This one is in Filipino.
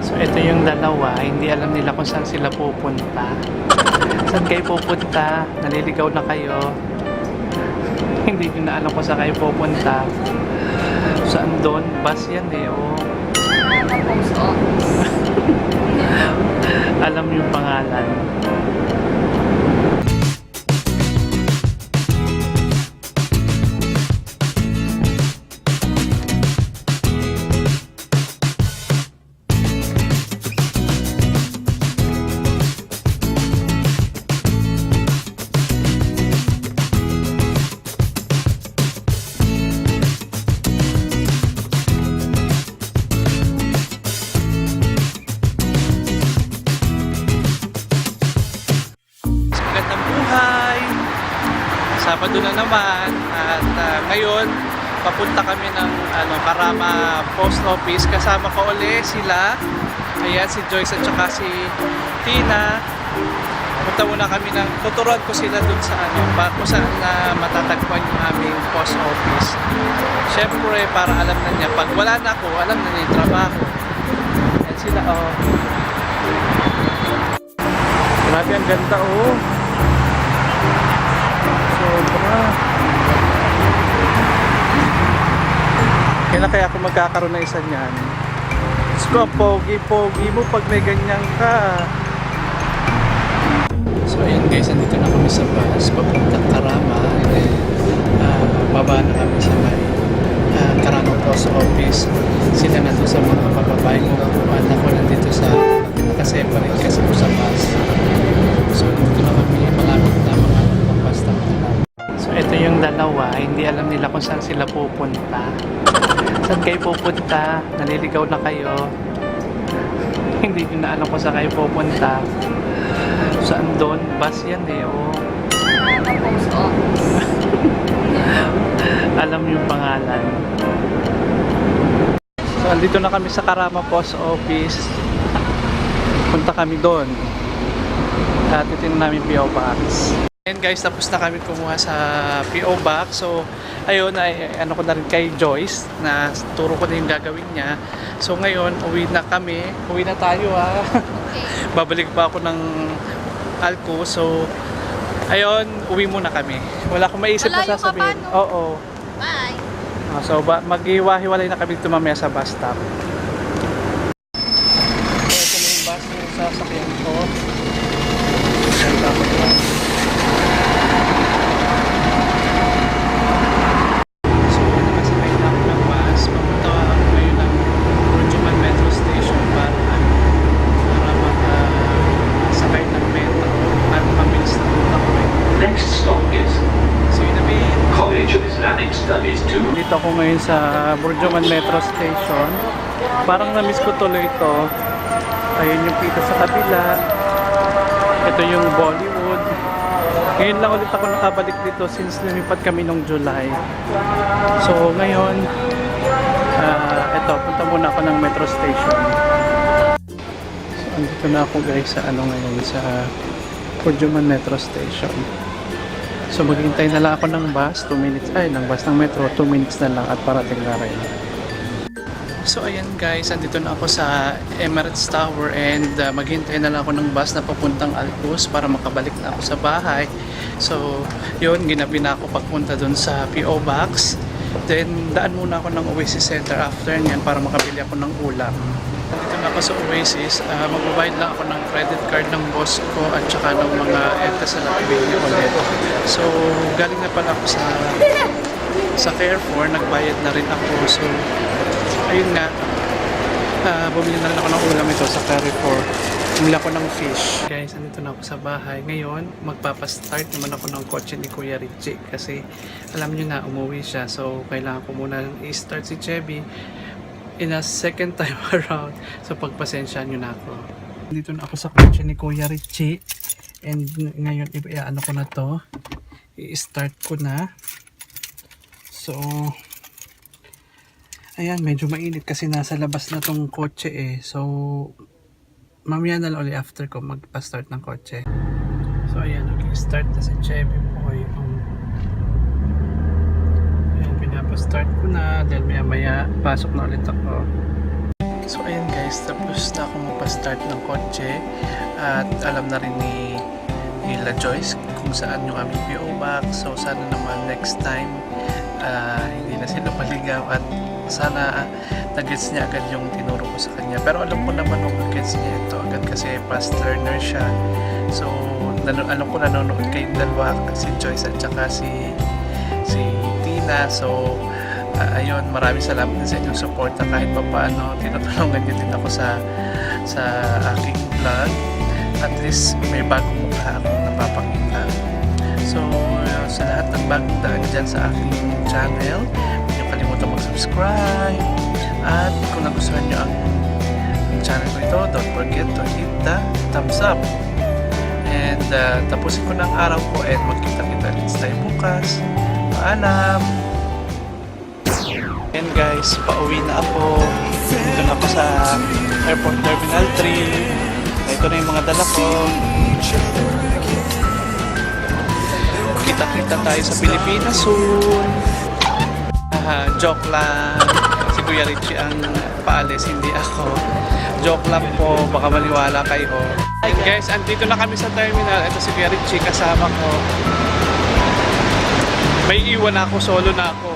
So ito yung dalawa, hindi alam nila kung saan sila pupunta. Saan kayo pupunta? Naliligaw na kayo. Hindi nyo na alam kung saan kayo pupunta. Saan doon? Bus yan eh, oh. Post office. Alam yung pangalan. Magandang buhay! Sabado na naman at ngayon papunta kami ng Karama Post Office. Kasama ko ulit sila. Ayan, si Joyce at saka si Tina. Punta muna kami tuturuan ko sila dun sa kung saan matatagpuan yung aming post office. Siyempre, para alam na niya. Pag wala na ako, alam na niya yung trabaho. Ayan sila, oh. Grabe, ang ganda, oh. Sobra. Kailan kaya ako magkakaroon na isa niyan? Diyos ko, ang pogi-pogi mo pag may ganyan ka. So ayan guys, andito na kami sa bus papuntang Karama. Baba na kami sa may Karama Post Office. Sila na to sa mga bababae ko at ako nandito sa nakaseparate kasi po sa bus. So dito na kami, malapit na mga bus na. So ito yung dalawa, hindi alam nila kung saan sila pupunta. Saan kayo pupunta? Naliligaw na kayo. Hindi nyo na alam kung saan kayo pupunta. Saan doon? Bus yan eh, oh. Post office. Alam yung pangalan. So andito na kami sa Karama Post Office. Punta kami doon. At titingnan namin PO Box. And guys, tapos na kami kumuha sa PO Box. So ayun, ano ko na rin kay Joyce na turo ko na yung gagawin niya. So ngayon, uwi na kami. Uwi na tayo, ha. Babalik pa ako ng Alco. So ayun, uwi muna kami. Wala akong maisip na sasabihin. Oo. Bye. So mag-iwahiwalay na kami mamaya sa bus stop. So ito na yung bus na sasakyan ko. Ayan, tapos na. So nakasakay na ako ng bus. Papunta ako ngayon ng Burjuman Metro Station para sakay ng metro at mabilis na punta ko. Next stop is See you in a bit. College of Islamic Studies 2. Dito ako ngayon sa Burjuman Metro Station. Parang na-miss ko tuloy ito. Ayun yung pita sa kabila. Ito yung Bollywood. Ngayon lang ulit ako nakabalik dito since lumipat kami nung July. So ngayon, ito, punta muna ako ng metro station. So andito na ako guys sa ngayon sa Burjuman Metro Station. So maghintay na lang ako ng bus, 2 minutes, ng bus ng metro, 2 minutes na lang at parating na rin. So ayan guys, andito na ako sa Emirates Tower and maghintay na lang ako ng bus na papuntang Alcos para makabalik na ako sa bahay. So yun, ginabi na ako pagpunta dun sa PO Box. Then daan muna ako ng Oasis Center after nyan para makabili ako ng ulam. Dito na ako sa Oasis, magbabayad lang ako ng credit card ng boss ko at saka ng mga etas na napibili ulit. So galing na pala ako sa Carrefour, nagbayad na rin ako. So ayun nga, bumili na rin ako ng ulam ito sa Carrefour. Bumili ako ng fish. Guys, andito na ako sa bahay. Ngayon, magpapastart naman ako ng kotse ni Kuya Richie kasi alam nyo na, umuwi siya. So kailangan ko muna i-start si Chevy in a second time around. So pagpasensya nyo na ako. Dito na ako sa kotse ni Kuya Richie. And ngayon, ano ko na to. I-start ko na. So ayan, medyo mainit kasi nasa labas na tong kotse eh. So mamaya na lang ulit after ko magpa-start ng kotse. So ayan, nag-start na si Chevy Boy. Ayan, pinapa-start ko na. Dahil maya pasok na ulit ako. So ayan guys, guys, tapos na ako magpa-start ng kotse at alam na rin ni La Joyce kung saan yung aming PO Box. So sana naman next time hindi na sila maligaw at sana nag-gets niya agad yung tinuro ko sa kanya. Pero alam ko naman mag-gets niya ito agad kasi fast learner siya. So alam ko nanonood kayong dalawa, si Joyce at saka si Tina. So ayun, maraming salamat din sa inyong support na kahit pa paano tinutulungan niyo din ako sa aking vlog. At least may bagong mukha akong napapakita. So sa lahat ng bagong daan dyan sa aking channel, huwag niyo kalimutan mag-subscribe. At kung nagustuhan niyo ang channel ko ito, don't forget to hit the thumbs up. And tapusin ko ng araw ko and magkita-kita ulit tayo bukas. Paalam! And guys, pauwi na ako. Dito na ako sa Airport Terminal 3. Ito na yung mga dala ko. Kita-kita tayo sa Pilipinas soon. Joke lang. Si Kuya Richie ang paalis, hindi ako. Joke lang po, baka maniwala kayo. And guys, andito na kami sa terminal. Ito si Kuya Richie, kasama ko. May iwan ako, solo na ako.